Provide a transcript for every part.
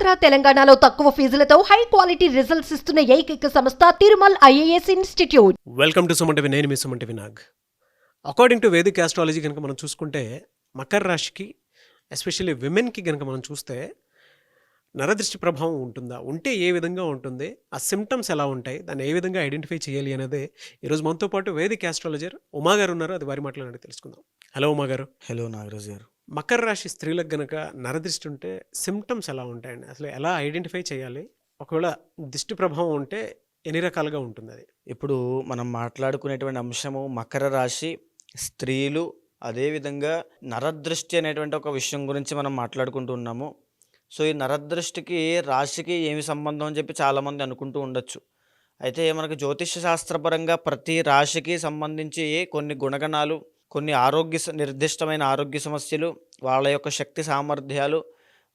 ఆంధ్ర తెలంగాణలో తక్కువ ఫీజులతో high quality results ఇస్తున్న ఏకైక సంస్థ Tirumal IAS institute. Welcome to Suman TV. నేను మీ Suman TV Nag. According to Vedic astrology కనుక మనం చూసుకుంటే మకర రాశికి ఎస్పెషల్లీ విమెన్కి కనుక మనం చూస్తే నరదృష్టి ప్రభావం ఉంటుందా, ఉంటే ఏ విధంగా ఉంటుంది, ఆ సిమ్టమ్స్ ఎలా ఉంటాయి, దాన్ని ఏ విధంగా ఐడెంటిఫై చేయాలి అనేది ఈరోజు మనతో పాటు వేదిక్ ఆస్ట్రాలజర్ ఉమా గారు ఉన్నారు. అది వారి మాటలు తెలుసుకుందాం. హలో ఉమా గారు. హలో నాగరాజు గారు. మకర రాశి స్త్రీలకు గనక నరదృష్టి ఉంటే సిమ్టమ్స్ ఎలా ఉంటాయండి, అసలు ఎలా ఐడెంటిఫై చేయాలి, ఒకవేళ దృష్టి ప్రభావం ఉంటే ఎన్ని రకాలుగా ఉంటుంది అది? ఇప్పుడు మనం మాట్లాడుకునేటువంటి అంశము మకర రాశి స్త్రీలు, అదేవిధంగా నరదృష్టి అనేటువంటి ఒక విషయం గురించి మనం మాట్లాడుకుంటూ ఉన్నాము. సో ఈ నరదృష్టికి రాశికి ఏమి సంబంధం అని చెప్పి చాలామంది అనుకుంటూ ఉండొచ్చు. అయితే మనకు జ్యోతిష్య శాస్త్రపరంగా ప్రతి రాశికి సంబంధించి కొన్ని గుణగణాలు, కొన్ని నిర్దిష్టమైన ఆరోగ్య సమస్యలు, వాళ్ళ యొక్క శక్తి సామర్థ్యాలు,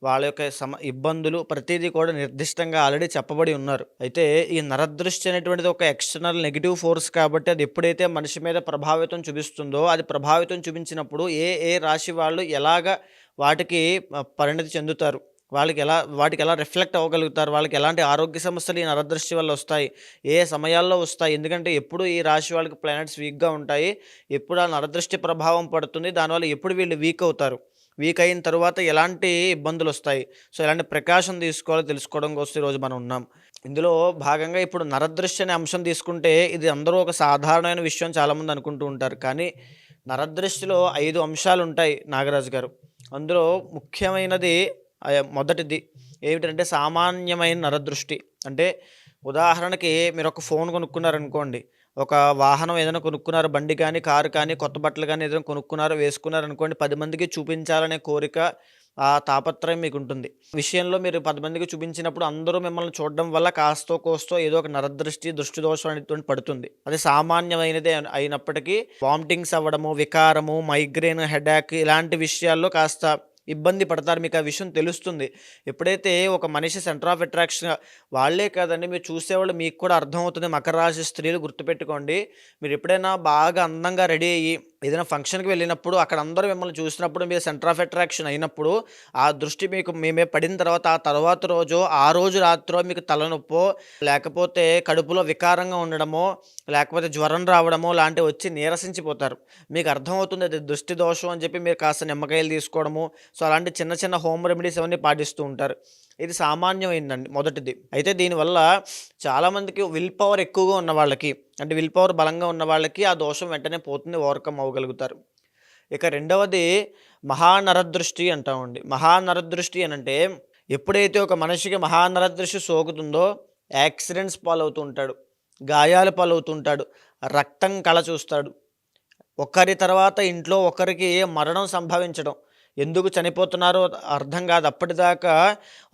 వాళ్ళ యొక్క ఇబ్బందులు ప్రతిదీ కూడా నిర్దిష్టంగా ఆల్రెడీ చెప్పబడి ఉన్నారు. అయితే ఈ నరదృష్టి అనేటువంటిది ఒక ఎక్స్టర్నల్ నెగిటివ్ ఫోర్స్ కాబట్టి అది ఎప్పుడైతే మనిషి మీద ప్రభావితం చూపిస్తుందో, అది ప్రభావితం చూపించినప్పుడు ఏ రాశి వాళ్ళు ఎలాగ వాటికి పరిణతి చెందుతారు, వాటికి ఎలా రిఫ్లెక్ట్ అవ్వగలుగుతారు, వాళ్ళకి ఎలాంటి ఆరోగ్య సమస్యలు ఈ నరదృష్టి వల్ల వస్తాయి, ఏ సమయాల్లో వస్తాయి, ఎందుకంటే ఎప్పుడు ఈ రాశి వాళ్ళకి ప్లానెట్స్ వీక్గా ఉంటాయి, ఎప్పుడు ఆ నరదృష్టి ప్రభావం పడుతుంది, దానివల్ల ఎప్పుడు వీళ్ళు వీక్ అవుతారు, వీక్ అయిన తర్వాత ఎలాంటి ఇబ్బందులు వస్తాయి, సో ఎలాంటి ప్రికాషన్ తీసుకోవాలో తెలుసుకోవడం కోసం ఈరోజు మనం ఉన్నాం. ఇందులో భాగంగా ఇప్పుడు నరదృష్టి అనే అంశం తీసుకుంటే ఇది అందరూ ఒక సాధారణమైన విషయం చాలామంది అనుకుంటూ ఉంటారు. కానీ నరదృష్టిలో 5 అంశాలు ఉంటాయి నాగరాజు గారు. అందులో ముఖ్యమైనది మొదటిది ఏమిటంటే సామాన్యమైన నరదృష్టి. అంటే ఉదాహరణకి మీరు ఒక ఫోన్ కొనుక్కున్నారనుకోండి, ఒక వాహనం ఏదైనా కొనుక్కున్నారు, బండి కానీ కారు కానీ కొత్త బట్టలు కానీ ఏదైనా కొనుక్కున్నారు, వేసుకున్నారు అనుకోండి, 10 మందికి చూపించాలనే కోరిక, ఆ తాపత్రయం మీకు ఉంటుంది. విషయంలో మీరు 10 మందికి చూపించినప్పుడు అందరూ మిమ్మల్ని చూడడం వల్ల కాస్తో కోస్తో ఏదో ఒక నరదృష్టి, దృష్టి దోషం అనేటువంటి పడుతుంది. అది సామాన్యమైనదే అయినప్పటికీ వామిటింగ్స్ అవ్వడము, వికారము, మైగ్రేన్, హెడేక్ ఇలాంటి విషయాల్లో కాస్త ఇబ్బంది పడతారు. మీకు ఆ విషయం తెలుస్తుంది. ఎప్పుడైతే ఒక మనిషి సెంటర్ ఆఫ్ అట్రాక్షన్, వాళ్ళే కాదండి మీరు చూసేవాళ్ళు మీకు కూడా అర్థమవుతుంది. మకర రాశి స్త్రీలు గుర్తుపెట్టుకోండి, మీరు ఎప్పుడైనా బాగా అందంగా రెడీ అయ్యి ఏదైనా ఫంక్షన్కి వెళ్ళినప్పుడు అక్కడ అందరూ మిమ్మల్ని చూసినప్పుడు మీరు సెంటర్ ఆఫ్ అట్రాక్షన్ అయినప్పుడు ఆ దృష్టి మీకు మేమే పడిన తర్వాత ఆ తర్వాత రోజు ఆ రోజు రాత్రో మీకు తలనొప్పో, లేకపోతే కడుపులో వికారంగా ఉండడమో, లేకపోతే జ్వరం రావడమో లాంటివి వచ్చి నీరసించిపోతారు. మీకు అర్థమవుతుంది అది దృష్టి దోషం అని చెప్పి మీరు కాస్త నిమ్మకాయలు తీసుకోవడము, సో అలాంటి చిన్న చిన్న హోమ్ రెమెడీస్ అవన్నీ పాటిస్తూ ఉంటారు. ఇది సామాన్యమైందండి మొదటిది. అయితే దీనివల్ల చాలామందికి విల్ పవర్ ఎక్కువగా ఉన్న వాళ్ళకి, అంటే విల్ పవర్ బలంగా ఉన్న వాళ్ళకి ఆ దోషం వెంటనే పోతుంది, ఓవర్కమ్ అవ్వగలుగుతారు. ఇక రెండవది మహానరదృష్టి అంటామండి. మహానరదృష్టి అని అంటే ఎప్పుడైతే ఒక మనిషికి మహానరదృష్టి సోకుతుందో యాక్సిడెంట్స్ పాలవుతూ ఉంటాడు, గాయాలు పాలవుతూ ఉంటాడు, రక్తం కళ చూస్తాడు, ఒకరి తర్వాత ఇంట్లో ఒకరికి మరణం సంభవించడం, ఎందుకు చనిపోతున్నారో అర్థం కాదు. అప్పటిదాకా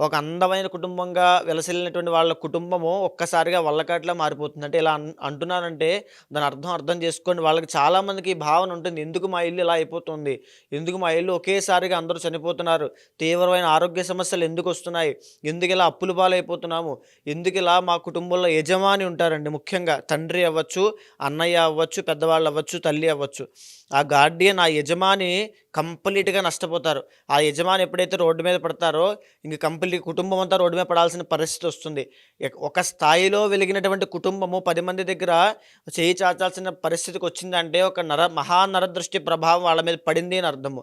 ఒక అందమైన కుటుంబంగా వెలసిల్లినటువంటి వాళ్ళ కుటుంబము ఒక్కసారిగా వల్లకాట్లా మారిపోతుంది. అంటే ఇలా అంటున్నారంటే దాని అర్థం చేసుకోండి. వాళ్ళకి చాలామందికి ఈ భావన ఉంటుంది, ఎందుకు మా ఇల్లు ఇలా అయిపోతుంది, ఎందుకు మా ఇల్లు ఒకేసారిగా అందరూ చనిపోతున్నారు, తీవ్రమైన ఆరోగ్య సమస్యలు ఎందుకు వస్తున్నాయి, ఎందుకు ఇలా అప్పులు పాలైపోతున్నాము, ఎందుకు ఇలా మా కుటుంబంలో యజమాని ఉంటారండి, ముఖ్యంగా తండ్రి అవ్వచ్చు, అన్నయ్య అవ్వచ్చు, పెద్దవాళ్ళు అవ్వచ్చు, తల్లి అవ్వచ్చు, ఆ గార్డియన్, ఆ యజమాని కంప్లీట్గా నష్టపోతారు. ఆ యజమాని ఎప్పుడైతే రోడ్డు మీద పడతారో ఇంక కంప్లీట్ కుటుంబం అంతా రోడ్డు మీద పడాల్సిన పరిస్థితి వస్తుంది. ఒక స్థాయిలో వెలిగినటువంటి కుటుంబము 10 మంది దగ్గర చేయి చాచాల్సిన పరిస్థితికి వచ్చిందంటే ఒక మహానరదృష్టి ప్రభావం వాళ్ళ మీద పడింది అని అర్థము.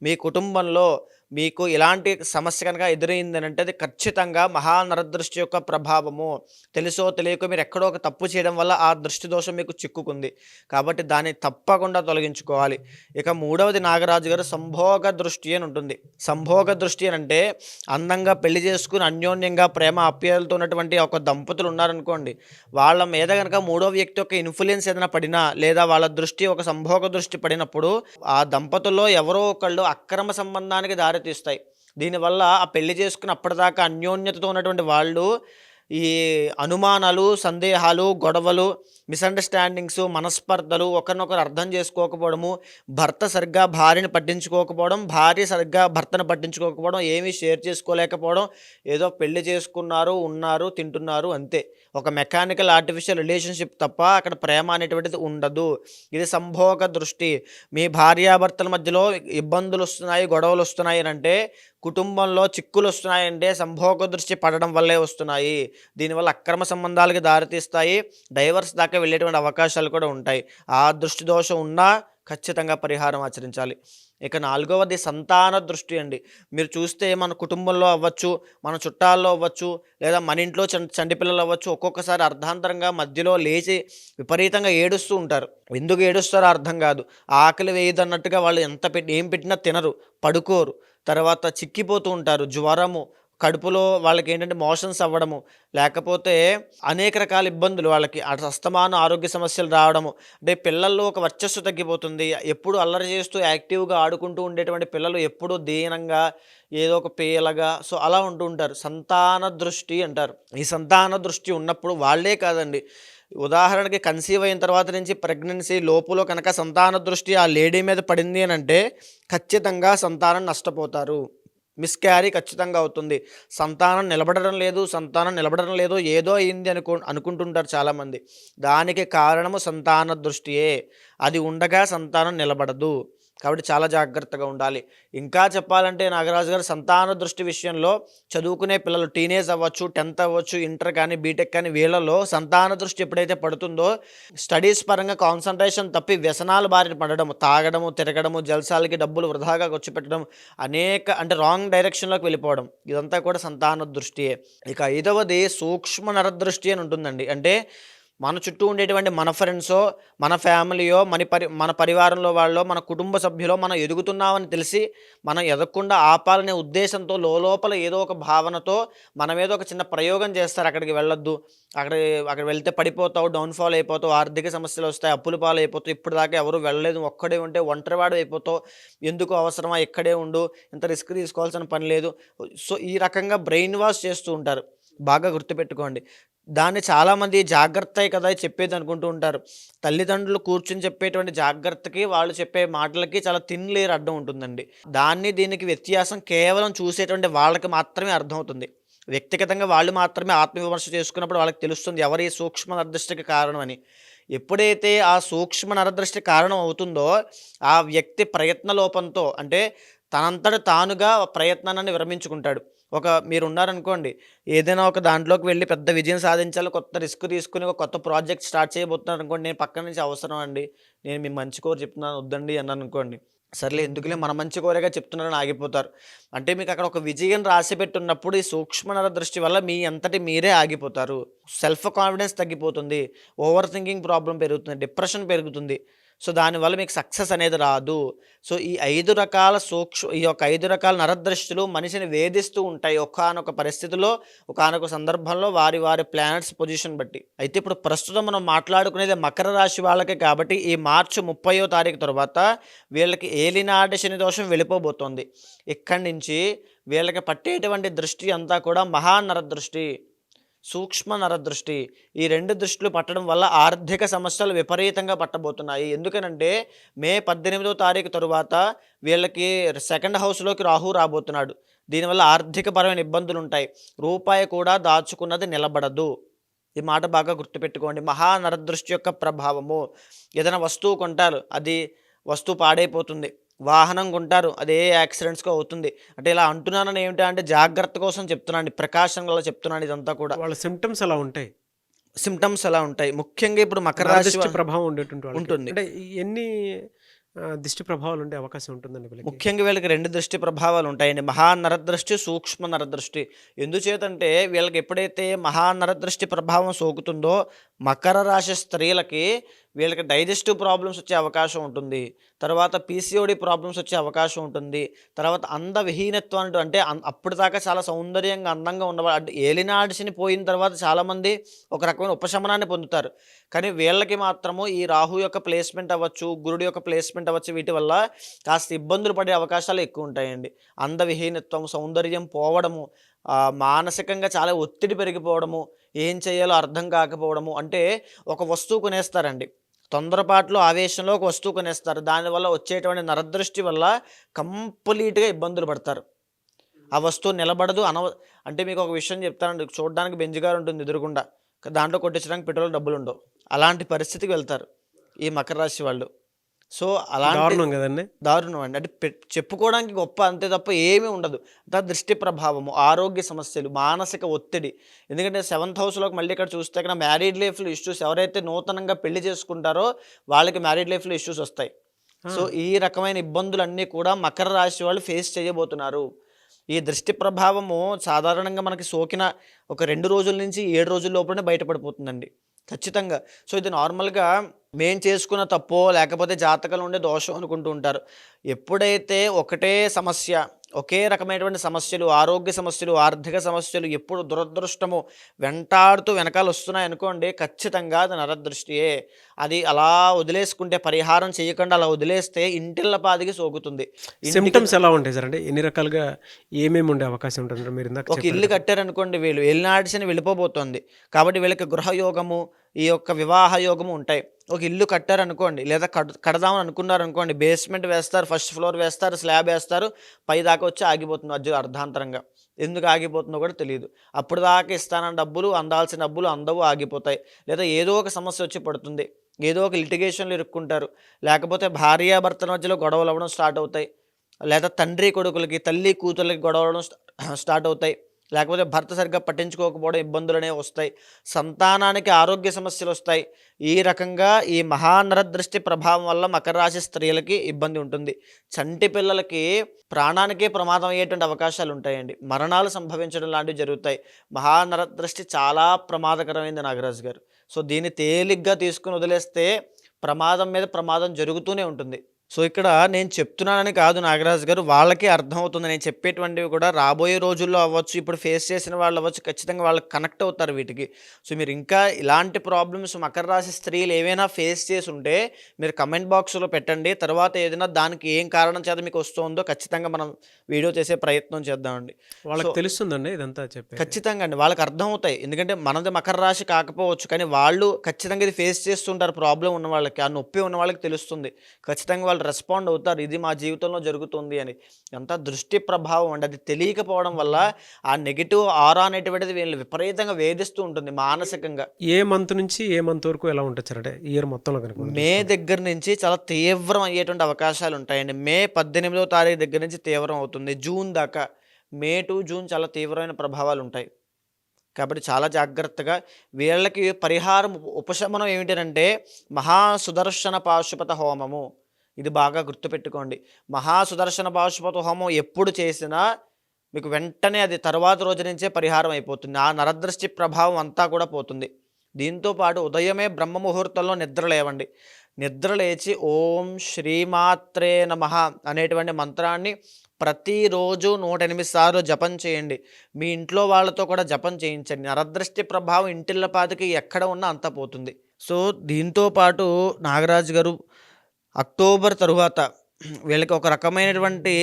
మీ కుటుంబంలో మీకు ఇలాంటి సమస్య కనుక ఎదురైందని అంటే అది ఖచ్చితంగా మహానరదృష్టి యొక్క ప్రభావము. తెలుసో తెలియకో మీరు ఎక్కడో ఒక తప్పు చేయడం వల్ల ఆ దృష్టి దోషం మీకు చిక్కుకుంది, కాబట్టి దాన్ని తప్పకుండా తొలగించుకోవాలి. ఇక మూడవది నాగరాజు గారు సంభోగ దృష్టి అని ఉంటుంది. సంభోగ దృష్టి అని అంటే అందంగా పెళ్లి చేసుకుని అన్యోన్యంగా ప్రేమ ఆప్యాయలతో ఉన్నటువంటి ఒక దంపతులు ఉన్నారనుకోండి, వాళ్ళ మీద కనుక మూడో వ్యక్తి యొక్క ఇన్ఫ్లుయెన్స్ ఏదైనా పడినా, లేదా వాళ్ళ దృష్టి ఒక సంభోగ దృష్టి పడినప్పుడు ఆ దంపతుల్లో ఎవరో ఒకళ్ళు అక్రమ సంబంధానికి దారితీస్తాయి. దీనివల్ల ఆ పెళ్లి చేసుకుని అప్పటిదాకా అన్యోన్యతతో ఉన్నటువంటి వాళ్ళు ఈ అనుమానాలు, సందేహాలు, గొడవలు, మిస్అండర్స్టాండింగ్స్, మనస్పర్ధలు, ఒకరినొకరు అర్థం చేసుకోకపోవడము, భర్త సరిగ్గా భార్యని పట్టించుకోకపోవడం, భార్య సరిగ్గా భర్తను పట్టించుకోకపోవడం, ఏమీ షేర్ చేసుకోలేకపోవడం, ఏదో పెళ్లి చేసుకున్నారు, ఉన్నారు, తింటున్నారు అంతే, ఒక మెకానికల్ ఆర్టిఫిషియల్ రిలేషన్షిప్ తప్ప అక్కడ ప్రేమ అనేటువంటిది ఉండదు. ఇది సంభోగ దృష్టి. మీ భార్యాభర్తల మధ్యలో ఇబ్బందులు వస్తున్నాయి, గొడవలు వస్తున్నాయి అంటే కుటుంబంలో చిక్కులు వస్తున్నాయంటే సంభోగ దృష్టి పడడం వల్లే వస్తున్నాయి. దీనివల్ల అక్రమ సంబంధాలకి దారితీస్తాయి. డైవర్స్ దాకా వెళ్ళేటువంటి అవకాశాలు కూడా ఉంటాయి. ఆ దృష్టి దోషం ఉన్నా ఖచ్చితంగా పరిహారం ఆచరించాలి. ఇక 4వది సంతాన దృష్టి అండి. మీరు చూస్తే మన కుటుంబంలో అవ్వచ్చు, మన చుట్టాల్లో అవ్వచ్చు, లేదా మన ఇంట్లో చంటి పిల్లలు అవ్వచ్చు, ఒక్కొక్కసారి అర్ధాంతరంగా మధ్యలో లేచి విపరీతంగా ఏడుస్తూ ఉంటారు. ఎందుకు ఏడుస్తారో అర్థం కాదు. ఆకలి వేయదన్నట్టుగా వాళ్ళు ఏం పెట్టినా తినరు, పడుకోరు, తర్వాత చిక్కిపోతూ ఉంటారు, జ్వరము, కడుపులో వాళ్ళకి ఏంటంటే మోషన్స్ అవ్వడము, లేకపోతే అనేక రకాల ఇబ్బందులు వాళ్ళకి అస్తమానం ఆరోగ్య సమస్యలు రావడము. అంటే పిల్లల్లో ఒక వర్చస్సు తగ్గిపోతుంది. ఎప్పుడు అల్లరి చేస్తూ యాక్టివ్గా ఆడుకుంటూ ఉండేటువంటి పిల్లలు ఎప్పుడూ దీనంగా ఏదో ఒక పేలగా అలా ఉంటూ ఉంటారు. సంతాన దృష్టి అంటారు. ఈ సంతాన దృష్టి ఉన్నప్పుడు వాళ్ళే కాదండి, ఉదాహరణకి కన్సీవ్ అయిన తర్వాత నుంచి ప్రెగ్నెన్సీ లోపులో కనుక సంతాన దృష్టి ఆ లేడీ మీద పడింది అని అంటే ఖచ్చితంగా సంతానం నష్టపోతారు. మిస్క్యారీ ఖచ్చితంగా అవుతుంది. సంతానం నిలబడడం లేదు, ఏదో అయింది అనుకుంటుంటారు చాలామంది. దానికి కారణము సంతాన దృష్టియే. అది ఉండగా సంతానం నిలబడదు. కాబట్టి చాలా జాగ్రత్తగా ఉండాలి. ఇంకా చెప్పాలంటే నాగరాజు గారు, సంతాన దృష్టి విషయంలో చదువుకునే పిల్లలు, టీనేజ్ అవ్వచ్చు, 10th అవ్వచ్చు, ఇంటర్ కానీ బీటెక్ కానీ, వీళ్ళలో సంతాన దృష్టి ఎప్పుడైతే పడుతుందో స్టడీస్ పరంగా కాన్సన్ట్రేషన్ తప్పి వ్యసనాలు బారిన పడడము, తాగడము, తిరగడము, జల్సాలకి డబ్బులు వృధాగా ఖర్చు పెట్టడం, అంటే రాంగ్ డైరెక్షన్లోకి వెళ్ళిపోవడం, ఇదంతా కూడా సంతాన దృష్టియే. ఇక 5వది సూక్ష్మ నరదృష్టి అని ఉంటుందండి. అంటే మన చుట్టూ ఉండేటువంటి మన ఫ్రెండ్సో, మన ఫ్యామిలీయో, మన పరివారంలో వాళ్ళో, మన కుటుంబ సభ్యులో మనం ఎదుగుతున్నామని తెలిసి మనం ఎదగకుండా ఆపాలనే ఉద్దేశంతో లోపల ఏదో ఒక భావనతో మనం ఏదో ఒక చిన్న ప్రయోగం చేస్తారు. అక్కడికి వెళ్ళొద్దు, అక్కడ వెళ్తే పడిపోతావు, డౌన్ఫాల్ అయిపోతావు, ఆర్థిక సమస్యలు వస్తాయి, అప్పుల పాలు అయిపోతావు, ఇప్పుడు దాకా ఎవరు వెళ్ళలేదు, ఒక్కడే ఉంటే ఒంటరివాడు అయిపోతావు, ఎందుకు అవసరమా, ఇక్కడే ఉండు, ఇంత రిస్క్ తీసుకోవాల్సిన పని లేదు. ఈ రకంగా బ్రెయిన్ వాష్ చేస్తూ ఉంటారు. బాగా గుర్తుపెట్టుకోండి. దాన్ని చాలామంది జాగ్రత్త కదా చెప్పేది అనుకుంటూ ఉంటారు. తల్లిదండ్రులు కూర్చుని చెప్పేటువంటి జాగ్రత్తకి, వాళ్ళు చెప్పే మాటలకి చాలా థిన్ లేయర్ అడ్డం ఉంటుందండి. దీనికి వ్యత్యాసం కేవలం చూసేటువంటి వాళ్ళకి మాత్రమే అర్థమవుతుంది. వ్యక్తిగతంగా వాళ్ళు మాత్రమే ఆత్మవిమర్శ చేసుకున్నప్పుడు వాళ్ళకి తెలుస్తుంది ఎవరి సూక్ష్మ నరదృష్టికి కారణం అని. ఎప్పుడైతే ఆ సూక్ష్మ నరదృష్టి కారణం అవుతుందో ఆ వ్యక్తి ప్రయత్న లోపంతో, అంటే తనంతట తానుగా ప్రయత్నాన్ని విరమించుకుంటాడు. మీరు ఉన్నారనుకోండి, ఏదైనా ఒక దాంట్లోకి వెళ్ళి పెద్ద విజయం సాధించాలి, కొత్త రిస్క్ తీసుకుని ఒక కొత్త ప్రాజెక్ట్ స్టార్ట్ చేయబోతున్నాను అనుకోండి, నేను పక్కన నుంచి అవసరం అండి, నేను మీ మంచి కోరి చెప్తున్నాను, వద్దండి అన్నాను అనుకోండి, సర్లే ఎందుకులే మన మంచి కోరేగా చెప్తున్నారని ఆగిపోతారు. అంటే మీకు అక్కడ ఒక విజయం రాసి పెట్టున్నప్పుడు ఈ సూక్ష్మ దృష్టి వల్ల మీ అంతటి మీరే ఆగిపోతారు. సెల్ఫ్ కాన్ఫిడెన్స్ తగ్గిపోతుంది, ఓవర్ థింకింగ్ ప్రాబ్లం పెరుగుతుంది, డిప్రెషన్ పెరుగుతుంది. దానివల్ల మీకు సక్సెస్ అనేది రాదు. ఈ 5 రకాల నరదృష్టిలు మనిషిని వేధిస్తూ ఉంటాయి ఒకానొక పరిస్థితిలో, ఒకానొక సందర్భంలో, వారి ప్లానెట్స్ పొజిషన్ బట్టి. అయితే ఇప్పుడు ప్రస్తుతం మనం మాట్లాడుకునేది మకర రాశి వాళ్ళకే కాబట్టి ఈ మార్చి 30వ తారీఖు తర్వాత వీళ్ళకి ఏలినాటి శని దోషం వెళ్ళిపోబోతోంది. ఇక్కడి నుంచి వీళ్ళకి పట్టేటువంటి దృష్టి అంతా కూడా మహానరదృష్టి, సూక్ష్మ నరదృష్టి. ఈ 2 దృష్టిలు పట్టడం వల్ల ఆర్థిక సమస్యలు విపరీతంగా పట్టబోతున్నాయి. ఎందుకనంటే మే 18వ తారీఖు తరువాత వీళ్ళకి 2nd హౌస్లోకి రాహు రాబోతున్నాడు. దీనివల్ల ఆర్థికపరమైన ఇబ్బందులు ఉంటాయి. రూపాయి కూడా దాచుకున్నది నిలబడదు. ఈ మాట బాగా గుర్తుపెట్టుకోండి. మహానరదృష్టి యొక్క ప్రభావము. ఏదైనా వస్తువు కొంటారు, అది వస్తువు పాడైపోతుంది. వాహనం కొంటారు, అదే యాక్సిడెంట్స్గా అవుతుంది. అంటే ఇలా అంటున్నానని ఏమిటంటే జాగ్రత్త కోసం చెప్తున్నాను, ప్రికాషన్ వల్ల చెప్తున్నాను. ఇదంతా కూడా వాళ్ళ సిమ్టమ్స్ ఎలా ఉంటాయి. ముఖ్యంగా ఇప్పుడు మకర రాశి ప్రభావం ఉండేటువంటి ఉంటుంది. అంటే ఎన్ని దృష్టి ప్రభావాలు ఉండే అవకాశం ఉంటుందండి? ముఖ్యంగా వీళ్ళకి 2 దృష్టి ప్రభావాలు ఉంటాయండి, మహానరదృష్టి, సూక్ష్మ నరదృష్టి. ఎందుచేతంటే వీళ్ళకి ఎప్పుడైతే మహానరదృష్టి ప్రభావం సోకుతుందో మకర రాశి స్త్రీలకి వీళ్ళకి డైజెస్టివ్ ప్రాబ్లమ్స్ వచ్చే అవకాశం ఉంటుంది, తర్వాత పీసీఓడి ప్రాబ్లమ్స్ వచ్చే అవకాశం ఉంటుంది, తర్వాత అందవిహీనత్వం అంటే అప్పుడు దాకా చాలా సౌందర్యంగా అందంగా ఉన్నవాళ్ళు, అంటే ఏలినాడిసిని పోయిన తర్వాత చాలామంది ఒక రకమైన ఉపశమనాన్ని పొందుతారు. కానీ వీళ్ళకి మాత్రము ఈ రాహు యొక్క ప్లేస్మెంట్ అవ్వచ్చు, గురుడు యొక్క ప్లేస్మెంట్ అవ్వచ్చు, వీటి వల్ల కాస్త ఇబ్బందులు పడే అవకాశాలు ఎక్కువ ఉంటాయండి. అందవిహీనత్వం, సౌందర్యం పోవడము, మానసికంగా చాలా ఒత్తిడి పెరిగిపోవడము, ఏం చేయాలో అర్థం కాకపోవడము. అంటే ఒక వస్తువు కొనేస్తారండి, తొందరపాటులో ఆవేశంలో ఒక వస్తువు కొనేస్తారు, దానివల్ల వచ్చేటువంటి నరదృష్టి వల్ల కంప్లీట్గా ఇబ్బందులు పడతారు. ఆ వస్తువు నిలబడదు. అంటే మీకు ఒక విషయం చెప్తానండి, చూడడానికి బెంజిగారు ఉంటుంది ఎదురుగుండా, దాంట్లో కొట్టించడానికి పెట్రోల్ డబ్బులు ఉండవు, అలాంటి పరిస్థితికి వెళ్తారు ఈ మకర రాశి వాళ్ళు. సో అలాంటి దారుణం కదండి. దారుణం అండి. అంటే చెప్పుకోవడానికి గొప్ప అంతే తప్ప ఏమీ ఉండదు. దృష్టి ప్రభావము, ఆరోగ్య సమస్యలు, మానసిక ఒత్తిడి. ఎందుకంటే 7th హౌస్‌లోకి మళ్ళీ ఇక్కడ చూస్తే ఇక్కడ మ్యారీడ్ లైఫ్‌లో ఇష్యూస్, ఎవరైతే నూతనంగా పెళ్లి చేసుకుంటారో వాళ్ళకి మ్యారీడ్ లైఫ్‌లో ఇష్యూస్ వస్తాయి. సో ఈ రకమైన ఇబ్బందులన్నీ కూడా మకర రాశి వాళ్ళు ఫేస్ చేయబోతున్నారు. ఈ దృష్టి ప్రభావము సాధారణంగా మనకి సోకిన ఒక 2 రోజుల నుంచి 7 రోజుల లోపలనే బయటపడిపోతుందండి ఖచ్చితంగా. సో ఇది నార్మల్గా మేం చేసుకున్న తప్పో లేకపోతే జాతకంలో ఉండే దోషం అనుకుంటూ ఉంటారు. ఎప్పుడైతే ఒకటే సమస్య, ఒకే రకమైనటువంటి సమస్యలు, ఆరోగ్య సమస్యలు, ఆర్థిక సమస్యలు ఎప్పుడు దురదృష్టము వెంటాడుతూ వెనకాల వస్తున్నాయి అనుకోండి, ఖచ్చితంగా అది నరదృష్టియే. అది అలా వదిలేసుకుంటే, పరిహారం చేయకుండా అలా వదిలేస్తే ఇంటిల్లపాదికి సోకుతుంది. సిమ్టమ్స్ ఎలా ఉంటాయి సార్? అంటే ఎన్ని రకాలుగా ఏమేమి ఉండే అవకాశం ఉంటుంది? మీరు ఇందాక ఒక ఇల్లు కట్టారనుకోండి, వీళ్ళు ఏలినాడిసని వెళ్ళిపోబోతోంది కాబట్టి వీళ్ళకి గృహయోగము, ఈ యొక్క వివాహ యోగము ఉంటాయి. ఒక ఇల్లు కట్టారనుకోండి, లేదా కడదామని అనుకున్నారనుకోండి, బేస్మెంట్ వేస్తారు, ఫస్ట్ ఫ్లోర్ వేస్తారు, స్లాబ్ వేస్తారు, పై దాకా వచ్చి ఆగిపోతుంది అర్ధాంతరంగా. ఎందుకు ఆగిపోతుందో కూడా తెలియదు. అప్పుడు దాకా ఇస్తానన్న డబ్బులు, అందాల్సిన డబ్బులు అందవు, ఆగిపోతాయి. లేదా ఏదో ఒక సమస్య వచ్చి పడుతుంది, ఏదో ఒక లిటిగేషన్లు ఇరుక్కుంటారు, లేకపోతే భార్యాభర్తల మధ్యలో గొడవలు అవ్వడం స్టార్ట్ అవుతాయి, లేదా తండ్రి కొడుకులకి, తల్లి కూతుర్లకి గొడవ అవ్వడం స్టార్ట్ అవుతాయి, లేకపోతే భర్త సరిగ్గా పట్టించుకోకపోవడం ఇబ్బందులు అనేవి వస్తాయి, సంతానానికి ఆరోగ్య సమస్యలు వస్తాయి. ఈ రకంగా ఈ మహానరదృష్టి ప్రభావం వల్ల మకర రాశి స్త్రీలకి ఇబ్బంది ఉంటుంది. చంటి పిల్లలకి ప్రాణానికే ప్రమాదం అయ్యేటువంటి అవకాశాలు ఉంటాయండి, మరణాలు సంభవించడం లాంటివి జరుగుతాయి. మహానరదృష్టి చాలా ప్రమాదకరమైంది నాగరాజు గారు. సో దీన్ని తేలిగ్గా తీసుకుని వదిలేస్తే ప్రమాదం మీద ప్రమాదం జరుగుతూనే ఉంటుంది. సో ఇక్కడ నేను చెప్తున్నానని కాదు నాగరాజు గారు, వాళ్ళకే అర్థమవుతుంది. నేను చెప్పేటువంటివి కూడా రాబోయే రోజుల్లో అవ్వచ్చు, ఇప్పుడు ఫేస్ చేసిన వాళ్ళు అవ్వచ్చు, ఖచ్చితంగా వాళ్ళకి కనెక్ట్ అవుతారు వీటికి. సో మీరు ఇంకా ఇలాంటి ప్రాబ్లమ్స్ మకర రాశి స్త్రీలు ఏవైనా ఫేస్ చేసి ఉంటే మీరు కమెంట్ బాక్స్లో పెట్టండి. తర్వాత ఏదైనా దానికి ఏం కారణం చేత మీకు వస్తుందో ఖచ్చితంగా మనం వీడియో చేసే ప్రయత్నం చేద్దామండి. వాళ్ళకి తెలుస్తుందండి ఇదంతా చెప్పి? ఖచ్చితంగా అండి, వాళ్ళకి అర్థమవుతాయి. ఎందుకంటే మనది మకర రాశి కాకపోవచ్చు, కానీ వాళ్ళు ఖచ్చితంగా ఇది ఫేస్ చేస్తుంటారు. ప్రాబ్లం ఉన్న వాళ్ళకి, ఆ నొప్పి ఉన్న వాళ్ళకి తెలుస్తుంది. ఖచ్చితంగా వాళ్ళు రెస్పాండ్ అవుతారు, ఇది మా జీవితంలో జరుగుతుంది అని. ఎంత దృష్టి ప్రభావం అండి, అది తెలియకపోవడం వల్ల ఆ నెగిటివ్ ఆరా అనేటువంటిది వీళ్ళు విపరీతంగా వేధిస్తూ ఉంటుంది మానసికంగా. ఏ మంత్ నుంచి ఏ మంత్ వరకు ఎలా ఉంటుంది సార్? అంటే ఇయర్ మొత్తంలో కనుక మే దగ్గర నుంచి చాలా తీవ్రం అయ్యేటువంటి అవకాశాలు ఉంటాయండి. మే 18వ తారీఖు దగ్గర నుంచి తీవ్రం అవుతుంది, జూన్ దాకా. మే టు జూన్ చాలా తీవ్రమైన ప్రభావాలు ఉంటాయి. కాబట్టి చాలా జాగ్రత్తగా వీళ్ళకి పరిహారం, ఉపశమనం ఏమిటంటే మహాసుదర్శన పాశుపత హోమము. ఇది బాగా గుర్తుపెట్టుకోండి. మహాసుదర్శన పాశుపత హోమం ఎప్పుడు చేసినా మీకు వెంటనే అది తర్వాత రోజు నుంచే పరిహారం అయిపోతుంది. ఆ నరదృష్టి ప్రభావం అంతా కూడా పోతుంది. దీంతోపాటు ఉదయమే బ్రహ్మ ముహూర్తంలో నిద్ర లేవండి. నిద్ర లేచి ఓం శ్రీమాత్రే నమః అనేటువంటి మంత్రాన్ని ప్రతిరోజు 108 సార్లు జపం చేయండి. మీ ఇంట్లో వాళ్ళతో కూడా జపం చేయించండి. నరదృష్టి ప్రభావం ఇంటిల్లపాదికి ఎక్కడ ఉన్నా అంతా పోతుంది. సో దీంతోపాటు నాగరాజు గారు అక్టోబర్ తరువాత వీళ్ళకి ఒక రకమైనటువంటి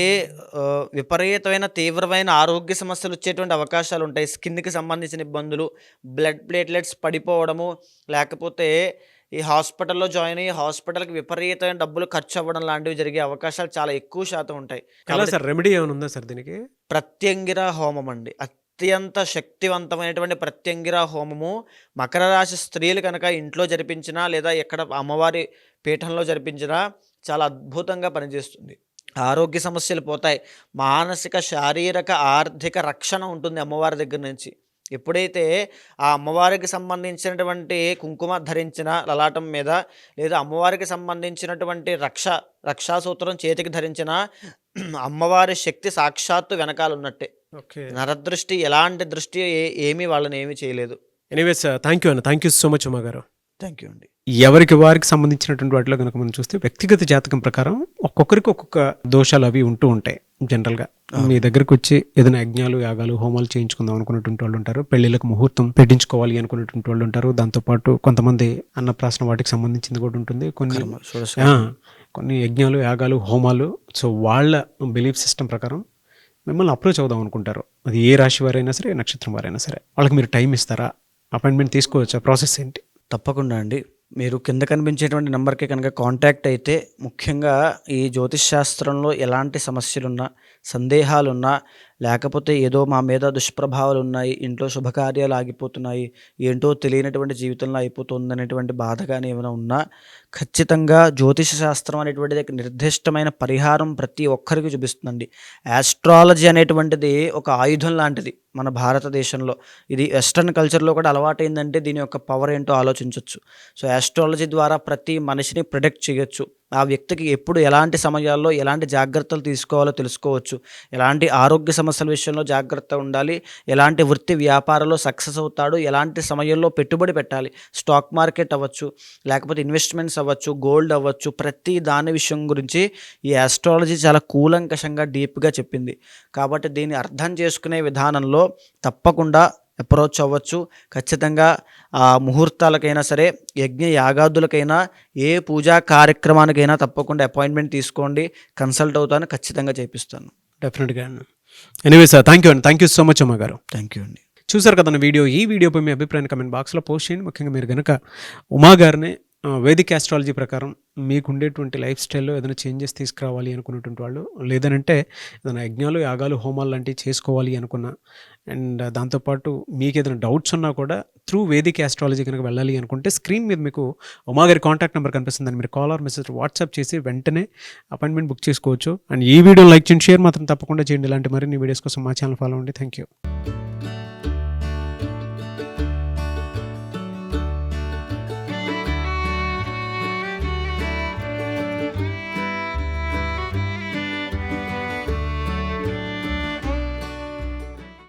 విపరీతమైన తీవ్రమైన ఆరోగ్య సమస్యలు వచ్చేటువంటి అవకాశాలు ఉంటాయి. స్కిన్కి సంబంధించిన ఇబ్బందులు, బ్లడ్ ప్లేట్లెట్స్ పడిపోవడము, లేకపోతే ఈ హాస్పిటల్లో జాయిన్ అయ్యి హాస్పిటల్కి విపరీతమైన డబ్బులు ఖర్చు అవ్వడం లాంటివి జరిగే అవకాశాలు చాలా ఎక్కువ శాతం ఉంటాయి. సార్ రెమెడీ ఏమైనా ఉందా సార్ దీనికి? ప్రత్యంగిర హోమం అండి, అత్యంత శక్తివంతమైనటువంటి ప్రత్యంగిర హోమము. మకర రాశి స్త్రీలు కనుక ఇంట్లో జరిపించినా లేదా ఎక్కడ అమ్మవారి పీఠంలో జరిపించినా చాలా అద్భుతంగా పనిచేస్తుంది. ఆరోగ్య సమస్యలు పోతాయి, మానసిక, శారీరక, ఆర్థిక రక్షణ ఉంటుంది అమ్మవారి దగ్గర నుంచి. ఎప్పుడైతే ఆ అమ్మవారికి సంబంధించినటువంటి కుంకుమ ధరించిన లలాటం మీద, లేదా అమ్మవారికి సంబంధించినటువంటి రక్షాసూత్రం చేతికి ధరించిన, అమ్మవారి శక్తి సాక్షాత్తు వెనకాల ఉన్నట్టే. నరదృష్టి ఎలాంటి దృష్టి ఏమీ వాళ్ళని ఏమీ చేయలేదు. ఎనీవేస్ థ్యాంక్ యూ అన్న, thank you so much Uma garu. Thank you అండి. ఎవరికి వారికి సంబంధించినటువంటి వాటిలో కనుక మనం చూస్తే వ్యక్తిగత జాతకం ప్రకారం ఒక్కొక్కరికి ఒక్కొక్క దోషాలు అవి ఉంటూ ఉంటాయి. జనరల్గా మీ దగ్గరకు వచ్చి ఏదైనా యజ్ఞాలు, యాగాలు, హోమాలు చేయించుకుందాం అనుకున్నటువంటి వాళ్ళు ఉంటారు, పెళ్లిళ్ళకు ముహూర్తం పెట్టించుకోవాలి అనుకున్నటువంటి వాళ్ళు ఉంటారు, దాంతోపాటు కొంతమంది అన్నప్రాసన వాటికి సంబంధించింది కూడా ఉంటుంది, కొన్ని యజ్ఞాలు, యాగాలు, హోమాలు. సో వాళ్ళ బిలీఫ్ సిస్టమ్ ప్రకారం మిమ్మల్ని అప్రోచ్ అవుదాం అనుకుంటారు. అది ఏ రాశి వారైనా సరే, నక్షత్రం వారైనా సరే. వాళ్ళకి మీరు టైం ఇస్తారా? అపాయింట్మెంట్ తీసుకోవచ్చా? ప్రాసెస్ ఏంటి? తప్పకుండా అండి. మీరు కింద కనిపించేటువంటి నెంబర్కి కనుక కాంటాక్ట్ అయితే, ముఖ్యంగా ఈ జ్యోతిష్ శాస్త్రంలో ఎలాంటి సమస్యలున్నా, సందేహాలున్నా, లేకపోతే ఏదో మా మీద దుష్ప్రభావాలు ఉన్నాయి, ఇంట్లో శుభకార్యాలు ఆగిపోతున్నాయి, ఏంటో తెలియనటువంటి జీవితంలో అయిపోతుందనేటువంటి బాధ కానీ ఏమైనా ఉన్నా ఖచ్చితంగా జ్యోతిష శాస్త్రం అనేటువంటిది ఒక నిర్దిష్టమైన పరిహారం ప్రతి ఒక్కరికి చూపిస్తుందండి. యాస్ట్రాలజీ అనేటువంటిది ఒక ఆయుధం లాంటిది మన భారతదేశంలో. ఇది వెస్ట్రన్ కల్చర్లో కూడా అలవాటైందంటే దీని యొక్క పవర్ ఏంటో ఆలోచించవచ్చు. సో యాస్ట్రాలజీ ద్వారా ప్రతి మనిషిని ప్రిడిక్ట్ చేయొచ్చు. ఆ వ్యక్తికి ఎప్పుడు ఎలాంటి సమయాల్లో ఎలాంటి జాగ్రత్తలు తీసుకోవాలో తెలుసుకోవచ్చు. ఎలాంటి ఆరోగ్య సమస్యల విషయంలో జాగ్రత్త ఉండాలి, ఎలాంటి వృత్తి వ్యాపారంలో సక్సెస్ అవుతాడు, ఎలాంటి సమయంలో పెట్టుబడి పెట్టాలి, స్టాక్ మార్కెట్ అవ్వచ్చు, లేకపోతే ఇన్వెస్ట్మెంట్స్ అవ్వచ్చు, గోల్డ్ అవ్వచ్చు, ప్రతి దాని విషయం గురించి ఈ ఆస్ట్రాలజీ చాలా కూలంకషంగా డీప్గా చెప్పింది. కాబట్టి దీన్ని అర్థం చేసుకునే విధానంలో తప్పకుండా అప్రోచ్ అవ్వచ్చు. ఖచ్చితంగా ఆ ముహూర్తాలకైనా సరే, యజ్ఞ యాగాదులకైనా, ఏ పూజా కార్యక్రమానికైనా తప్పకుండా అపాయింట్మెంట్ తీసుకోండి. కన్సల్ట్ అవుతాను, ఖచ్చితంగా చేపిస్తాను. డెఫినెట్గా అండి. ఎనీవే సార్, థ్యాంక్ యూ అండి. Thank you so much Uma garu. Thank you అండి. చూసారు కదన్న వీడియో. ఈ వీడియోపై మీ అభిప్రాయాన్ని కమెంట్ బాక్స్లో పోస్ట్ చేయండి. ముఖ్యంగా మీరు కనుక ఉమా గారిని వేదిక్ ఆస్ట్రాలజీ ప్రకారం మీకు ఉండేటువంటి లైఫ్ స్టైల్లో ఏదైనా చేంజెస్ తీసుకురావాలి అనుకున్నటువంటి వాళ్ళు, లేదనంటే ఏదైనా యజ్ఞాలు యాగాలు హోమాలు లాంటివి చేసుకోవాలి అనుకున్నా, అండ్ దాంతోపాటు మీకు ఏదైనా డౌట్స్ ఉన్నా కూడా త్రూ వేదిక్ ఆస్ట్రాలజీ కనుక వెళ్ళాలి అనుకుంటే స్క్రీన్ మీద మీకు ఉమా గారి కాంటాక్ట్ నెంబర్ కనిపిస్తుందని మీరు కాల్ ఆర్ మెసేజ్ వాట్సాప్ చేసి వెంటనే అపాయింట్మెంట్ బుక్ చేసుకోవచ్చు. అండ్ ఈ వీడియో లైక్ చేయండి, షేర్ మాత్రం తప్పకుండా చేయండి. ఇలాంటి మరిన్ని వీడియోస్ కోసం మా ఛానల్ ఫాలో అవ్వండి. Thank you.